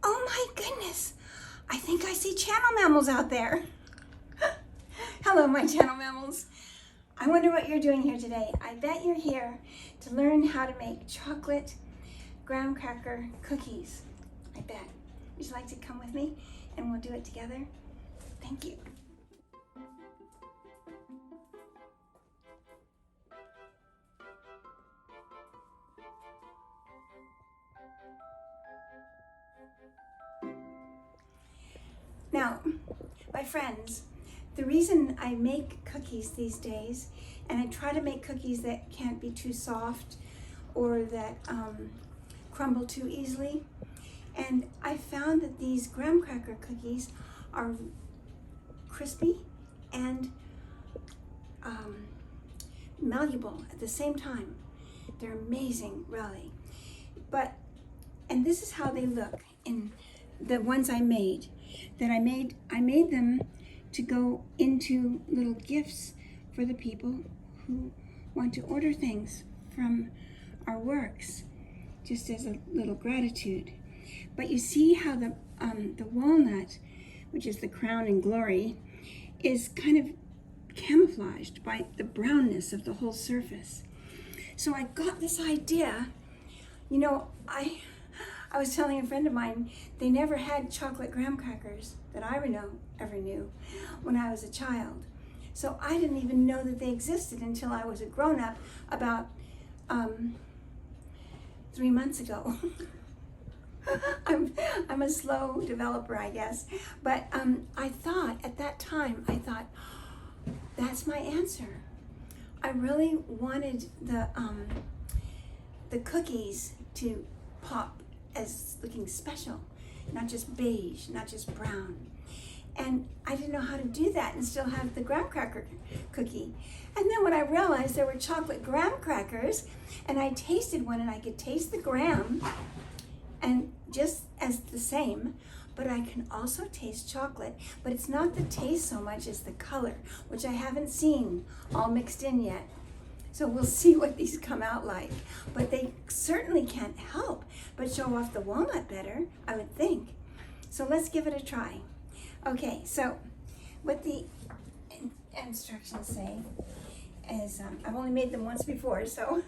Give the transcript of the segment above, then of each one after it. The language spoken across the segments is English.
Oh my goodness, I think I see channel mammals out there. Hello, my channel mammals. I wonder what you're doing here today. I bet you're here to learn how to make chocolate graham cracker cookies. I bet. Would you like to come with me and we'll do it together? Thank you. Now, my friends, the reason I make cookies these days, and I try to make cookies that can't be too soft or that crumble too easily, and I found that these graham cracker cookies are crispy and malleable at the same time. They're amazing, really. And this is how they look in the ones I made. I made them to go into little gifts for the people who want to order things from our works, just as a little gratitude. But you see how the walnut, which is the crown and glory, is kind of camouflaged by the brownness of the whole surface. So I got this idea. You know, I was telling a friend of mine, they never had chocolate graham crackers that I ever knew when I was a child. So I didn't even know that they existed until I was a grown-up about 3 months ago. I'm a slow developer, I guess. But I thought, at that time, that's my answer. I really wanted the cookies to pop as looking special, not just beige, not just brown. And I didn't know how to do that and still have the graham cracker cookie. And then when I realized there were chocolate graham crackers, and I tasted one and I could taste the graham and just as the same, but I can also taste chocolate, but it's not the taste so much as the color, which I haven't seen all mixed in yet. So we'll see what these come out like. But they certainly can't help but show off the walnut better, I would think. So let's give it a try. Okay, so what the instructions say is, I've only made them once before, so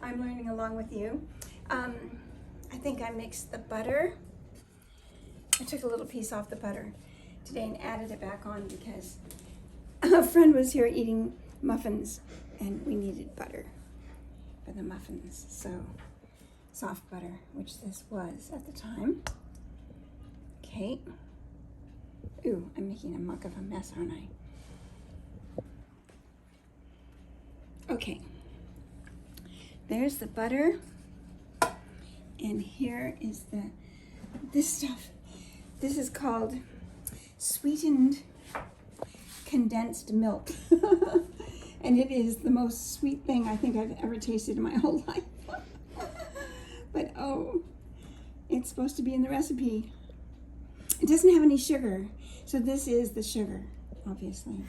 I'm learning along with you. I think I mixed the butter. I took a little piece off the butter today and added it back on because a friend was here eating muffins and we needed butter for the muffins. So soft butter, which this was at the time. Okay. Ooh, I'm making a muck of a mess, aren't I? Okay. There's the butter. And here is this stuff. This is called sweetened condensed milk. And it is the most sweet thing I think I've ever tasted in my whole life. But oh, it's supposed to be in the recipe. It doesn't have any sugar, so this is the sugar, obviously.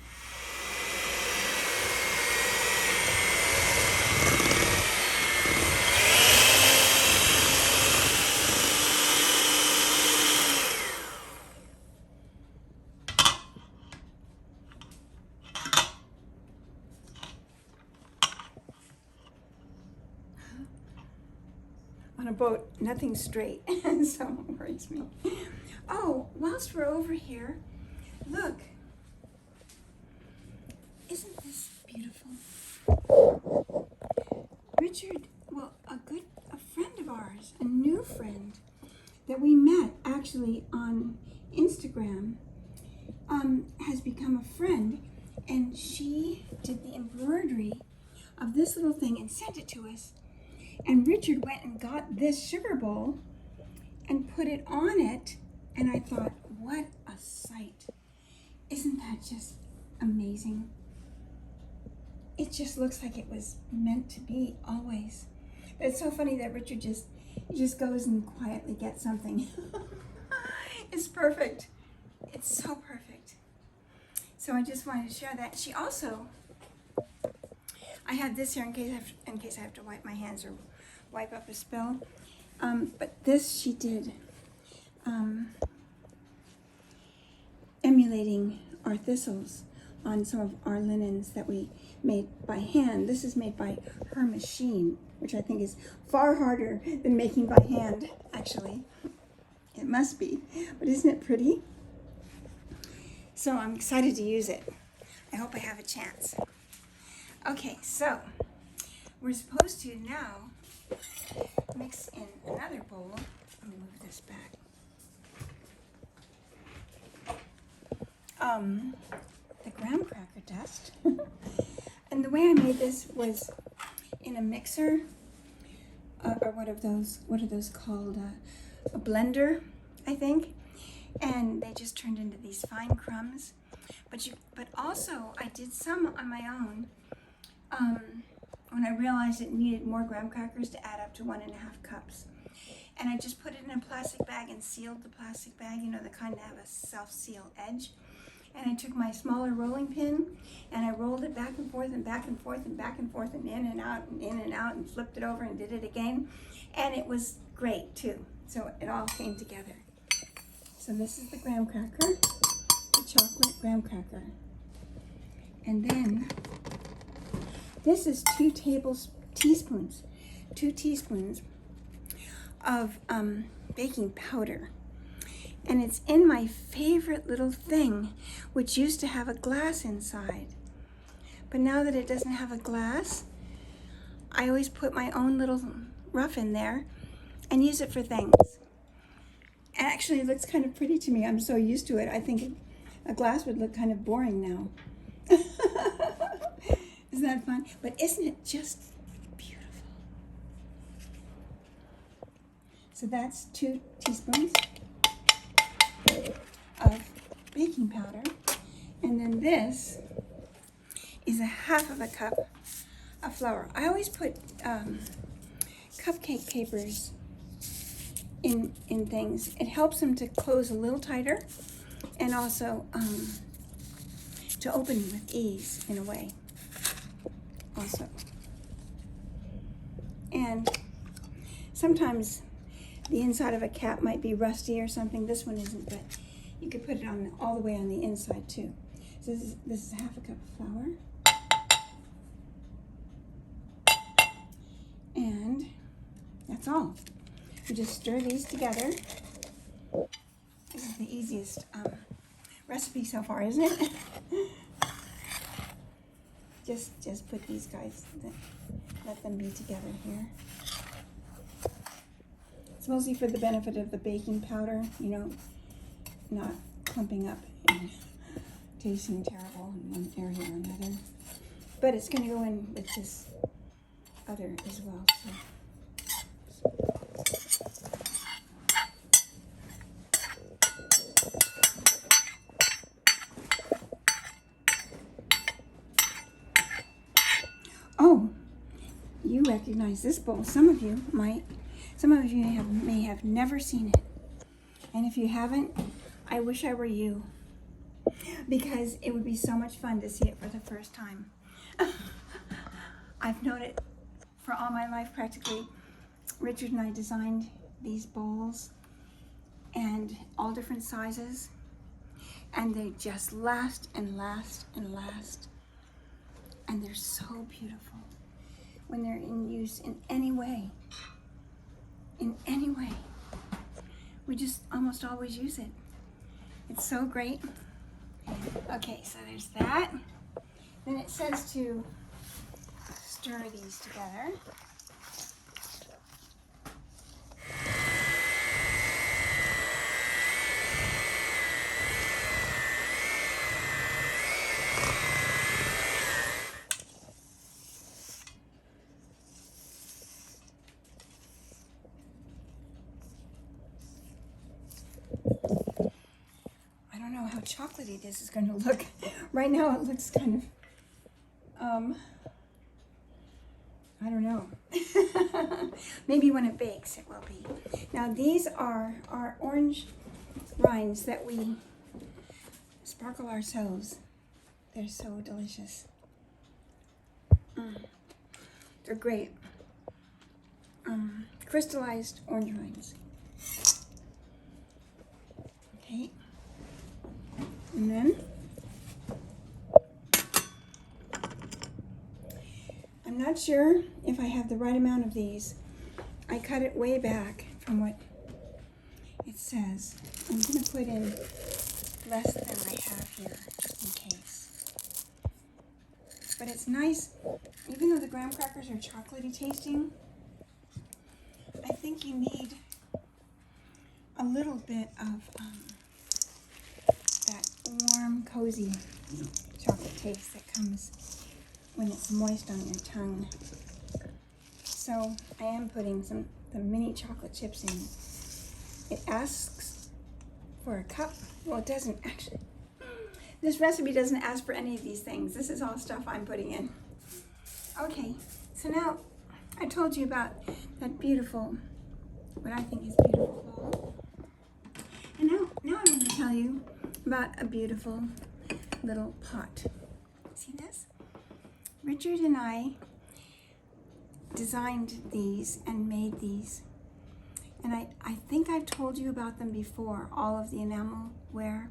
On a boat, nothing's straight, so it worries me. Oh, whilst we're over here, look. Isn't this beautiful? Richard, well, a friend of ours, a new friend that we met actually on Instagram, has become a friend, and she did the embroidery of this little thing and sent it to us. And Richard went and got this sugar bowl and put it on it, and I thought, what a sight. Isn't that just amazing? It just looks like it was meant to be always. But it's so funny that Richard just goes and quietly gets something. It's perfect. It's so perfect. So I just wanted to share that. She also, I have this here in case I have to wipe my hands or wipe up a spill. But this she did, emulating our thistles on some of our linens that we made by hand. This is made by her machine, which I think is far harder than making by hand, actually. It must be, but isn't it pretty? So I'm excited to use it. I hope I have a chance. Okay, so we're supposed to now mix in another bowl. Let me move this back. The graham cracker dust. And the way I made this was in a mixer, or what are those called? A blender, I think. And they just turned into these fine crumbs. But also I did some on my own when I realized it needed more graham crackers to add up to 1.5 cups. And I just put it in a plastic bag and sealed the plastic bag, you know, the kind that have a self-seal edge. And I took my smaller rolling pin and I rolled it back and forth and back and forth and back and forth and in and out and in and out and flipped it over and did it again. And it was great too. So it all came together. So this is the graham cracker, the chocolate graham cracker. And then this is 2 teaspoons of baking powder. And it's in my favorite little thing, which used to have a glass inside. But now that it doesn't have a glass, I always put my own little rough in there and use it for things. And actually it looks kind of pretty to me. I'm so used to it. I think a glass would look kind of boring now. Isn't that fun? But isn't it just beautiful? So that's 2 teaspoons of baking powder. And then this is 1/2 cup of flour. I always put cupcake papers in things. It helps them to close a little tighter and also to open with ease in a way also. And sometimes the inside of a cap might be rusty or something. This one isn't, but you could put it on all the way on the inside too. So this is 1/2 cup of flour. And that's all. You just stir these together. This is the easiest recipe so far, isn't it? just put these guys, let them be together here. It's mostly for the benefit of the baking powder, you know, not clumping up and tasting terrible in one area or another. But it's going to go in with this other as well. So. Oh, you recognize this bowl. Some of you might. Some of you may have never seen it. And if you haven't, I wish I were you, because it would be so much fun to see it for the first time. I've known it for all my life practically. Richard and I designed these bowls, and all different sizes, and they just last and last and last. And they're so beautiful when they're in use in any way. In any way. We just almost always use it. It's so great. Okay, so there's that. Then it says to stir these together. How chocolatey this is going to look. Right now it looks kind of, I don't know. Maybe when it bakes it will be. Now these are our orange rinds that we sparkle ourselves. They're so delicious. They're great. Crystallized orange rinds. Okay. And then I'm not sure if I have the right amount of these. I cut it way back from what it says. I'm going to put in less than I have here, just in case. But it's nice, even though the graham crackers are chocolatey tasting, I think you need a little bit of that warm, cozy chocolate taste that comes when it's moist on your tongue. So I am putting the mini chocolate chips in. It asks for a cup. Well, it doesn't actually. This recipe doesn't ask for any of these things. This is all stuff I'm putting in. Okay, so now I told you about that beautiful, what I think is beautiful bowl. And now I want to tell you about a beautiful little pot. See this? Richard and I designed these and made these. And I think I've told you about them before, all of the enamel ware.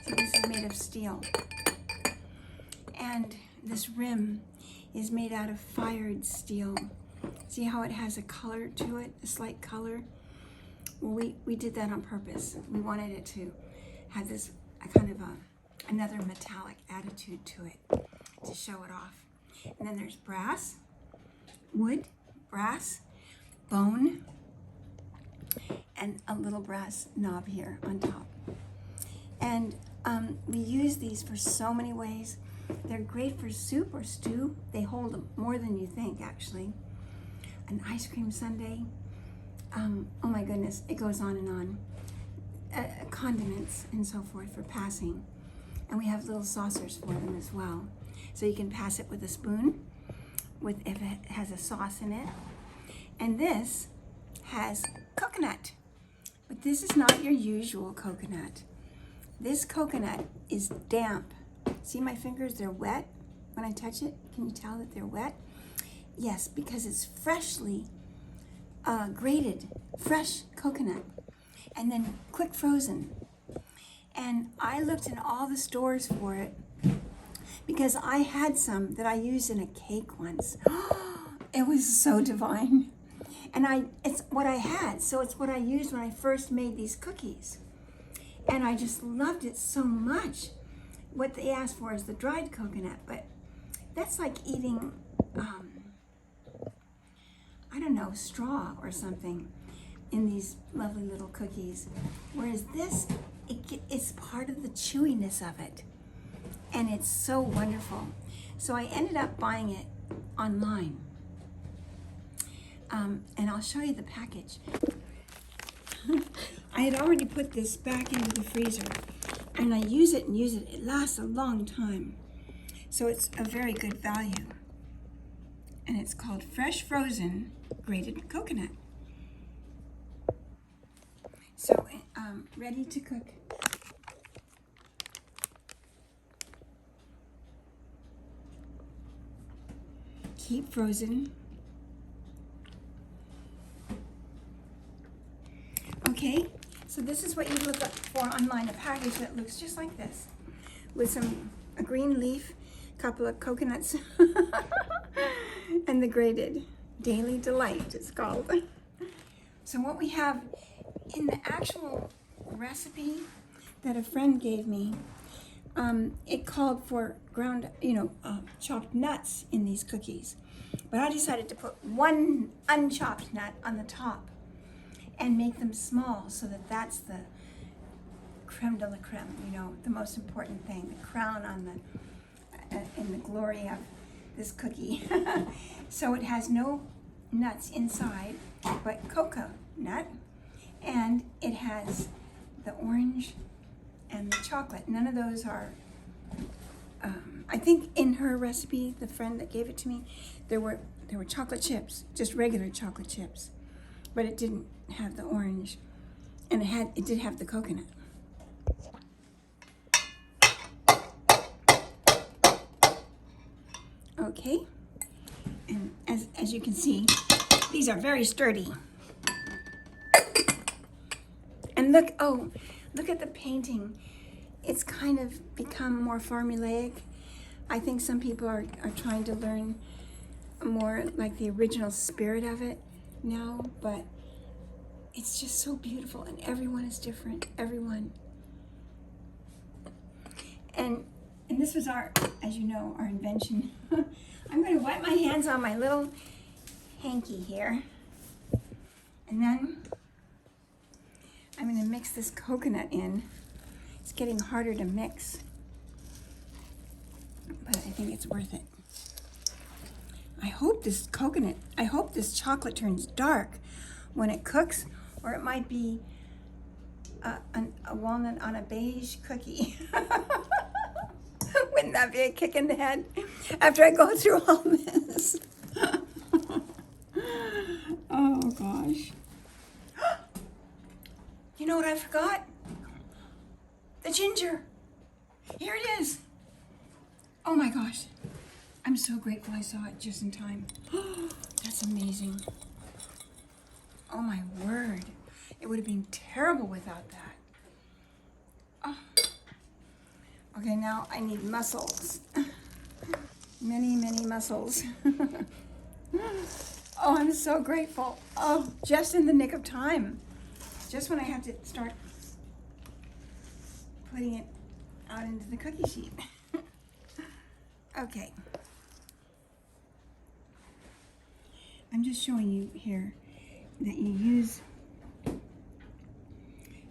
So this is made of steel. And this rim is made out of fired steel. See how it has a color to it, a slight color? Well, we did that on purpose. We wanted it to have this another metallic attitude to it to show it off. And then there's brass, wood, brass, bone, and a little brass knob here on top. And we use these for so many ways. They're great for soup or stew. They hold more than you think, actually. An ice cream sundae. Oh my goodness, it goes on and on. Condiments and so forth for passing. And we have little saucers for them as well. So you can pass it with a spoon, if it has a sauce in it. And this has coconut. But this is not your usual coconut. This coconut is damp. See my fingers, they're wet when I touch it. Can you tell that they're wet? Yes, because it's freshly grated, fresh coconut, and then quick frozen. And I looked in all the stores for it because I had some that I used in a cake once. It was so divine. And it's what I had, so it's what I used when I first made these cookies. And I just loved it so much. What they asked for is the dried coconut, but that's like eating, I don't know, straw or something in these lovely little cookies. Whereas this, it's part of the chewiness of it. And it's so wonderful. So I ended up buying it online. And I'll show you the package. I had already put this back into the freezer, and I use it. It lasts a long time. So it's a very good value. And it's called Fresh Frozen Grated Coconut. So, ready to cook. Keep frozen. Okay, so this is what you look up for online, a package that looks just like this, with a green leaf, couple of coconuts, and the grated Daily Delight, it's called. So what we have in the actual recipe that a friend gave me, it called for chopped nuts in these cookies. But I decided to put one unchopped nut on the top and make them small so that that's the creme de la creme, the most important thing, the crown on in the glory of this cookie. So it has no nuts inside, but cocoa nut, and it has the orange and the chocolate. None of those are, I think in her recipe, the friend that gave it to me, there were chocolate chips, just regular chocolate chips, but it didn't have the orange, and it did have the coconut. Okay, and as you can see, these are very sturdy. And look, oh, look at the painting. It's kind of become more formulaic. I think some people are trying to learn more like the original spirit of it now, but it's just so beautiful, and everyone is different, everyone. And this was our, as you know, our invention. I'm going to wipe my hands on my little hanky here, and then I'm going to mix this coconut in. It's getting harder to mix, but I think it's worth it. I hope this chocolate turns dark when it cooks, or it might be a walnut on a beige cookie. Wouldn't that be a kick in the head after I go through all this? Oh gosh. You know what I forgot? The ginger. Here it is. Oh my gosh. I'm so grateful I saw it just in time. That's amazing. Oh my word. It would have been terrible without that. Oh. Okay, now I need mussels. Many, many mussels. Oh, I'm so grateful. Oh, just in the nick of time. Just when I have to start putting it out into the cookie sheet. Okay. I'm just showing you here that you use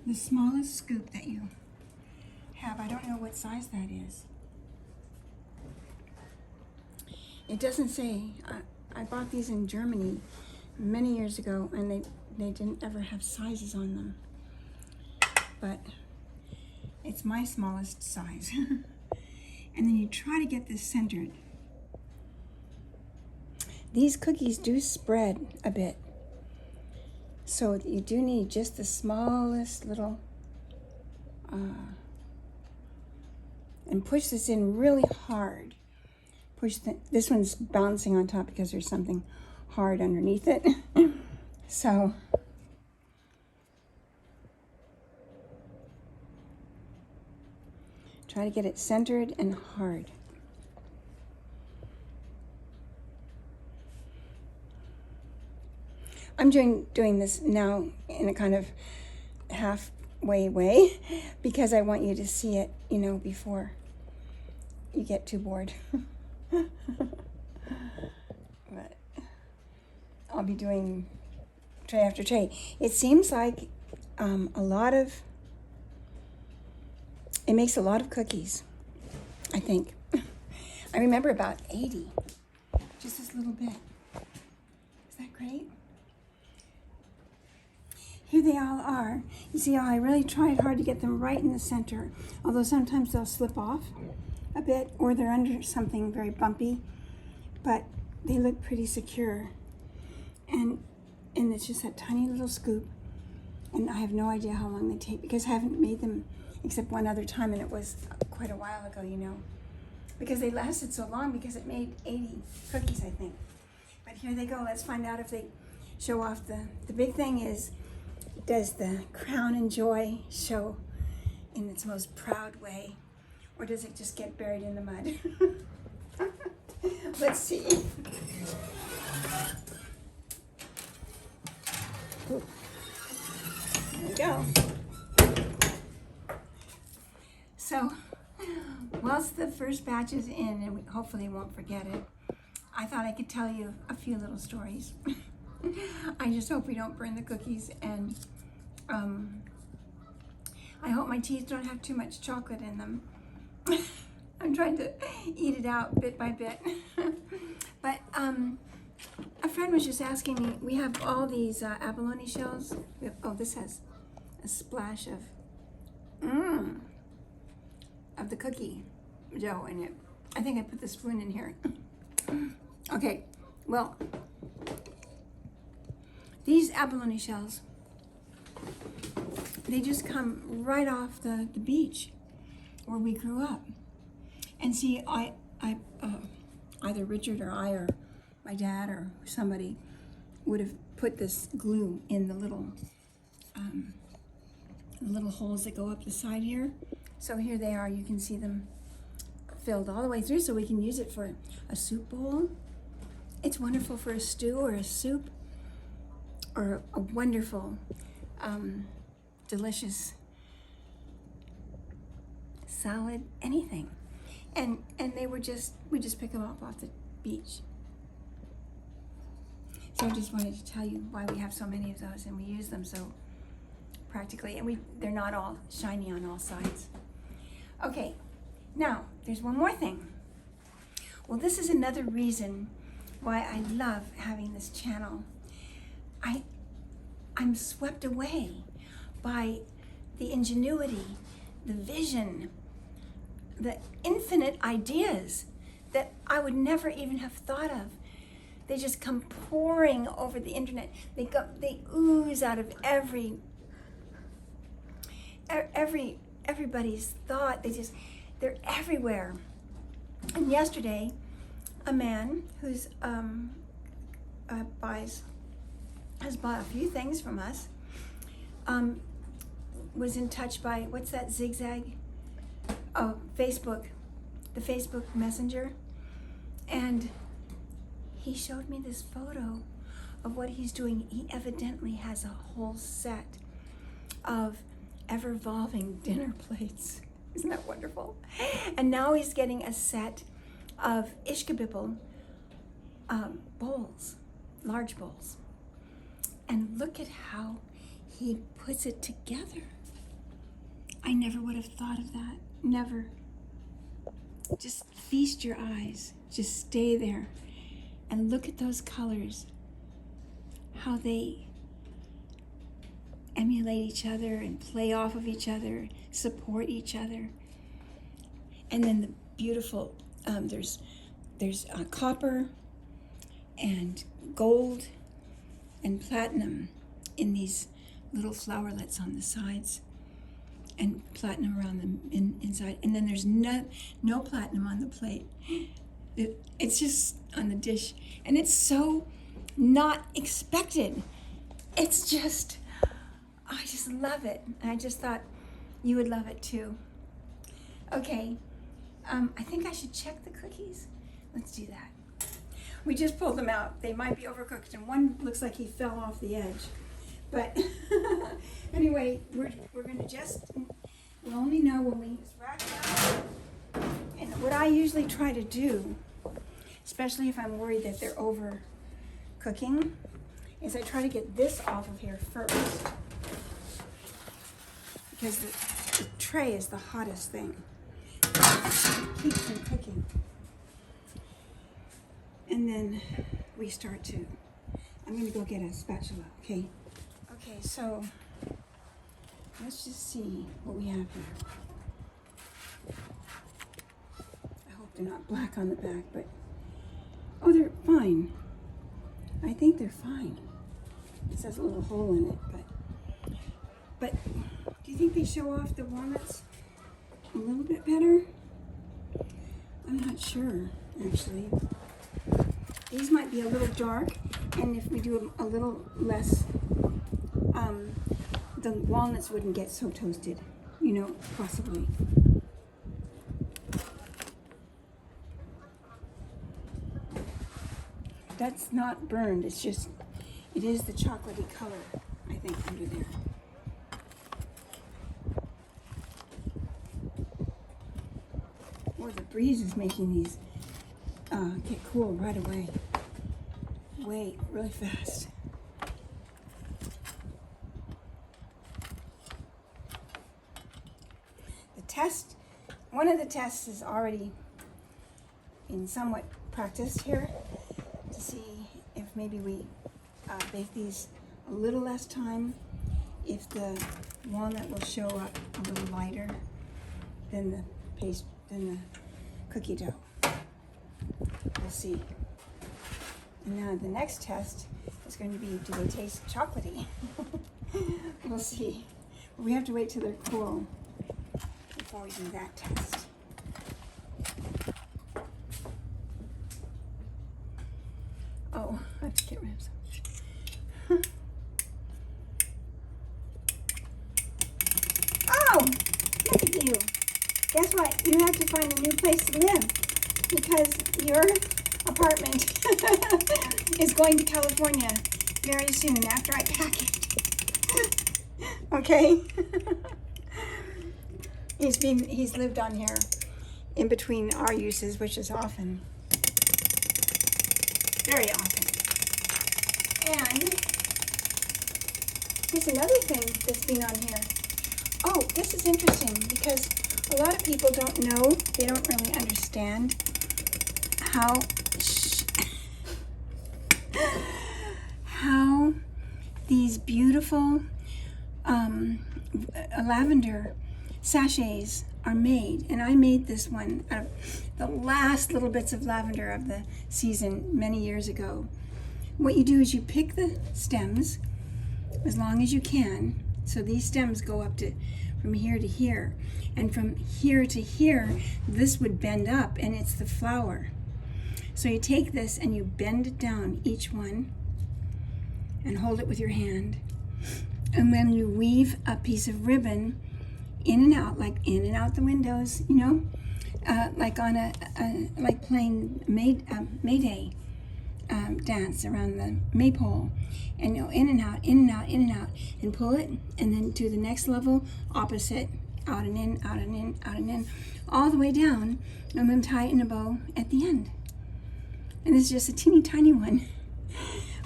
the smallest scoop that you have. I don't know what size that is. It doesn't say. I bought these in Germany many years ago, and they didn't ever have sizes on them. But it's my smallest size. And then you try to get this centered. These cookies do spread a bit, so you do need just the smallest little, and push this in really hard. This one's bouncing on top because there's something hard underneath it. So try to get it centered and hard. I'm doing this now in a kind of halfway way because I want you to see it, you know, before you get too bored. But I'll be doing tray after tray. It seems like it makes a lot of cookies, I think. I remember about 80, just this little bit. Is that great? Here they all are. You see how I really tried hard to get them right in the center, although sometimes they'll slip off a bit or they're under something very bumpy, but they look pretty secure. And it's just that tiny little scoop, and I have no idea how long they take because I haven't made them except one other time, and it was quite a while ago, you know, because they lasted so long because it made 80 cookies, I think. But here they go. Let's find out if they show off the big thing is, does the crown and joy show in its most proud way, or does it just get buried in the mud? Let's see. Ooh. There we go. So, whilst the first batch is in, and we hopefully won't forget it, I thought I could tell you a few little stories. I just hope we don't burn the cookies, and I hope my teeth don't have too much chocolate in them. I'm trying to eat it out bit by bit. But a friend was just asking me, we have all these abalone shells. Oh, this has a splash of the cookie dough in it. I think I put the spoon in here. Okay, well, these abalone shells, they just come right off the beach where we grew up. And see, I either Richard or I, or my dad or somebody would have put this glue in the little holes that go up the side here. So here they are. You can see them filled all the way through, so we can use it for a soup bowl. It's wonderful for a stew or a soup or a wonderful, delicious salad, anything. And they were we just pick them up off the beach. So I just wanted to tell you why we have so many of those and we use them so practically, and they're not all shiny on all sides. Okay, now there's one more thing. Well, this is another reason why I love having this channel. I'm swept away by the ingenuity, the vision, the infinite ideas that I would never even have thought of. They just come pouring over the internet. They ooze out of everybody's thought. They're everywhere. And yesterday, a man who's has bought a few things from us, was in touch by, what's that zigzag? Oh, Facebook, the Facebook Messenger. And he showed me this photo of what he's doing. He evidently has a whole set of ever-evolving dinner plates. Isn't that wonderful? And now he's getting a set of ishkabibble bowls, large bowls. And look at how he puts it together. I never would have thought of that. Never. Just feast your eyes. Just stay there and look at those colors. How they emulate each other and play off of each other, support each other. And then the beautiful, there's copper and gold and platinum in these little flowerlets on the sides, and platinum around the inside. And then there's no platinum on the plate. It's just on the dish. And it's so not expected. It's just, I just love it. And I just thought you would love it too. Okay, I think I should check the cookies. Let's do that. We just pulled them out. They might be overcooked, and one looks like he fell off the edge. But anyway, we're gonna we'll only know when we rack it out. And what I usually try to do, especially if I'm worried that they're over cooking, is I try to get this off of here first, because the tray is the hottest thing. It keeps them cooking. And then we start to, I'm gonna go get a spatula, okay? Okay, so let's just see what we have here. I hope they're not black on the back, but, oh, they're fine. I think they're fine. This has a little hole in it, but do you think they show off the walnuts a little bit better? I'm not sure, actually. These might be a little dark, and if we do them a little less, the walnuts wouldn't get so toasted, you know, possibly. That's not burned, it's just, it is the chocolatey color, I think, under there. Or the breeze is making these get cool right away. Wait, really fast. The test, one of the tests is already in somewhat practiced here to see if maybe we bake these a little less time, if the walnut will show up a little lighter than the cookie dough. We'll see. And now the next test is going to be, do they taste chocolatey? We'll see. We have to wait till they're cool before we do that test. Oh, look at you. Guess what? You have to find a new place to live because your apartment is going to California very soon after I pack it. Okay? He's lived on here in between our uses, which is often. Very often. And here's another thing that's been on here. Oh, this is interesting because a lot of people don't know, they don't really understand how these beautiful lavender sachets are made. And I made this one out of the last little bits of lavender of the season many years ago. What you do is you pick the stems as long as you can. So these stems go up to from here to here. And from here to here, this would bend up and it's the flower. So you take this and you bend it down, each one, and hold it with your hand. And then you weave a piece of ribbon in and out, like in and out the windows, you know, like on like playing Mayday dance around the maypole, and you know, in and out, in and out, in and out, and pull it, and then to the next level, opposite, out and in, out and in, out and in, all the way down, and then tie it in a bow at the end. And this is just a teeny tiny one,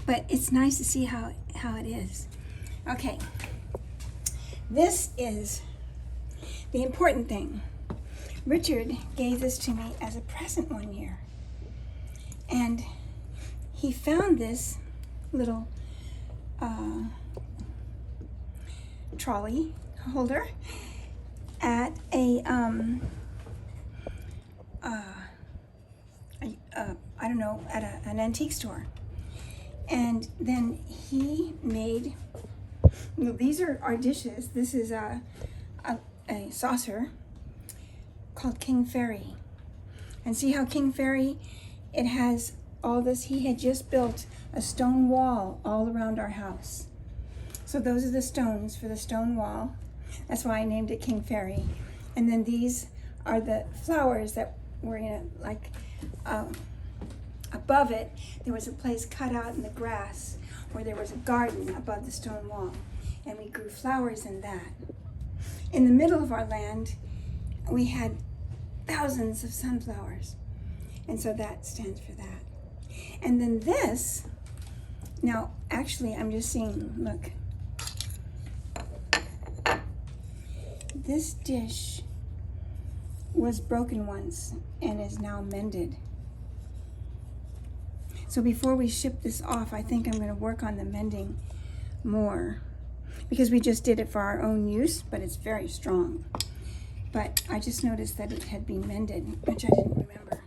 but it's nice to see how it is. Okay, this is the important thing. Richard gave this to me as a present one year, and he found this little trolley holder at I don't know, at an antique store. And then he made, well, these are our dishes. This is a saucer called King Fairy. And see how King Fairy, it has all this. He had just built a stone wall all around our house. So those are the stones for the stone wall. That's why I named it King Fairy. And then these are the flowers that were in like above it. There was a place cut out in the grass where there was a garden above the stone wall, and we grew flowers in that. In the middle of our land, we had thousands of sunflowers, and so that stands for that. And then this, now actually I'm just seeing, look, this dish was broken once and is now mended. So before we ship this off, I think I'm going to work on the mending more, because we just did it for our own use, but it's very strong. But I just noticed that it had been mended, which I didn't remember,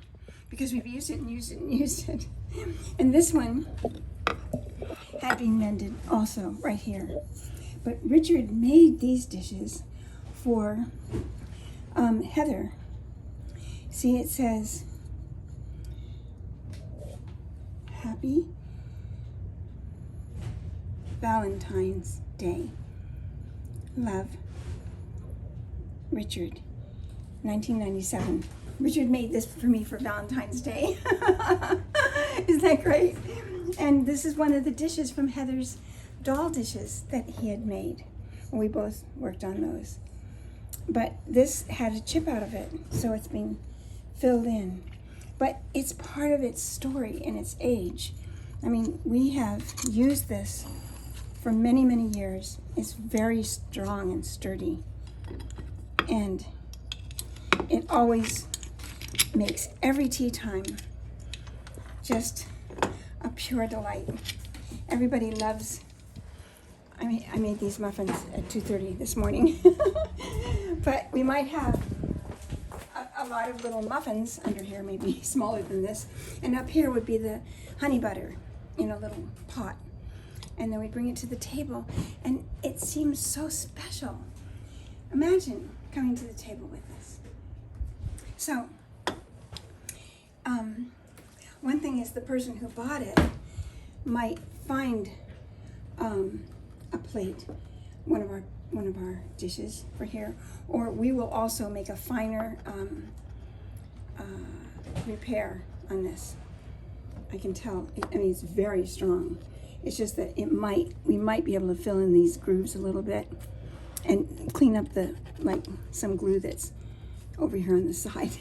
because we've used it and used it and used it. And this one had been mended also right here. But Richard made these dishes for Heather. See, it says, Happy Valentine's Day. Love, Richard. 1997. Richard made this for me for Valentine's Day. Isn't that great? And this is one of the dishes from Heather's doll dishes that he had made. We both worked on those. But this had a chip out of it, so it's been filled in. But it's part of its story and its age. I mean, we have used this for many, many years. It's very strong and sturdy. And it always makes every tea time just a pure delight. Everybody loves, I made these muffins at 2:30 this morning. But we might have a lot of little muffins under here, maybe smaller than this. And up here would be the honey butter in a little pot. And then we bring it to the table, and it seems so special. Imagine coming to the table with this. So, one thing is the person who bought it might find a plate, one of our dishes for here, or we will also make a finer repair on this. I can tell. I mean, it's very strong. It's just that we might be able to fill in these grooves a little bit and clean up some glue that's over here on the side.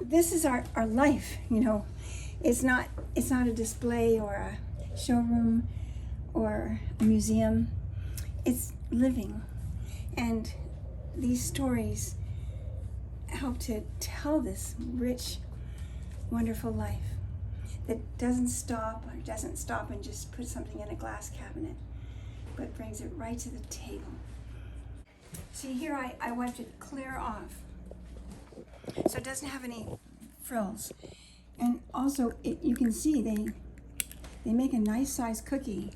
This is our life, you know. It's not a display or a showroom or a museum. It's living. And these stories help to tell this rich, wonderful life that doesn't stop and just put something in a glass cabinet, but brings it right to the table. See, here I wiped it clear off, so it doesn't have any frills. And also, you can see they make a nice size cookie,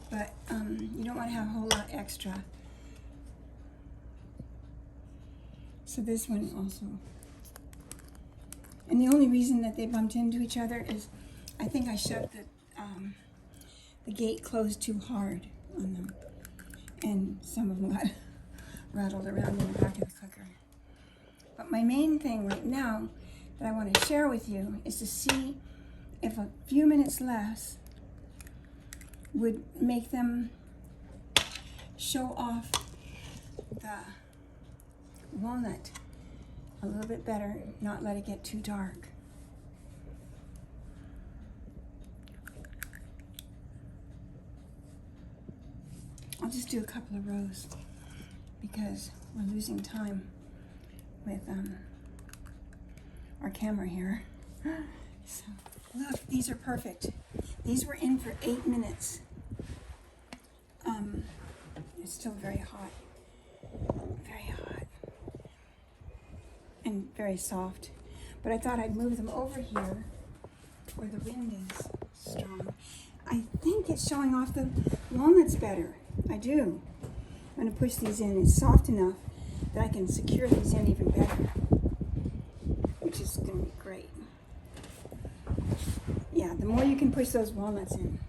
but you don't want to have a whole lot extra. So this one also. And the only reason that they bumped into each other is I think I shoved the gate closed too hard on them, and some of them got rattled around in the back of the cooker. But my main thing right now that I want to share with you is to see if a few minutes less would make them show off the walnut a little bit better, not let it get too dark. I'll just do a couple of rows because we're losing time with our camera here. So look, these are perfect. These were in for 8 minutes. It's still very hot, and very soft. But I thought I'd move them over here where the wind is strong. I think it's showing off the walnuts better. I do. I'm going to push these in. It's soft enough that I can secure these in even better, which is going to be great. Yeah, the more you can push those walnuts in.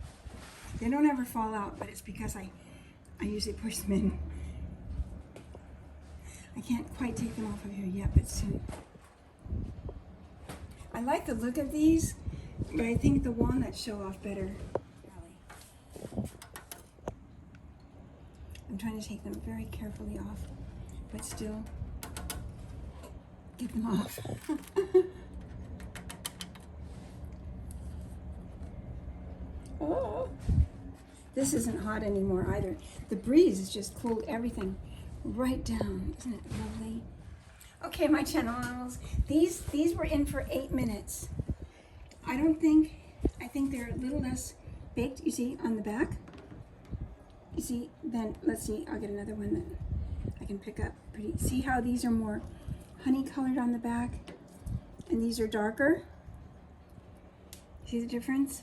They don't ever fall out, but it's because I usually push them in. I can't quite take them off of here yet, but soon. I like the look of these, but I think the walnuts show off better. I'm trying to take them very carefully off, but still get them off. Oh, this isn't hot anymore either. The breeze has just cooled everything right down. Isn't it lovely? Okay, my channel animals, these were in for 8 minutes. I think they're a little less baked, you see, on the back. You see, then, let's see, I'll get another one that I can pick up pretty. See how these are more honey colored on the back, and these are darker? See the difference?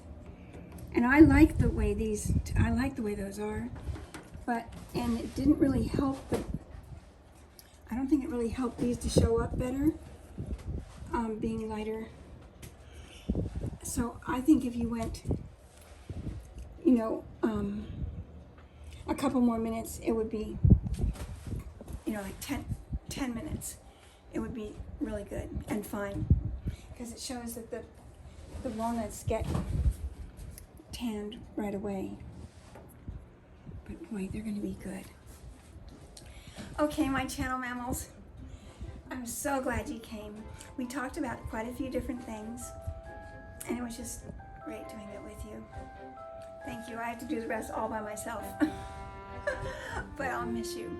And I like the way those are, and it didn't really help I don't think it really helped these to show up better, being lighter. So I think if you went, you know, a couple more minutes, it would be, you know, like 10 minutes, it would be really good and fine, because it shows that the walnuts get tanned right away. But boy, they're going to be good. Okay, my channel mammals, I'm so glad you came. We talked about quite a few different things, and it was just great doing it with you. Thank you. I have to do the rest all by myself. But I'll miss you.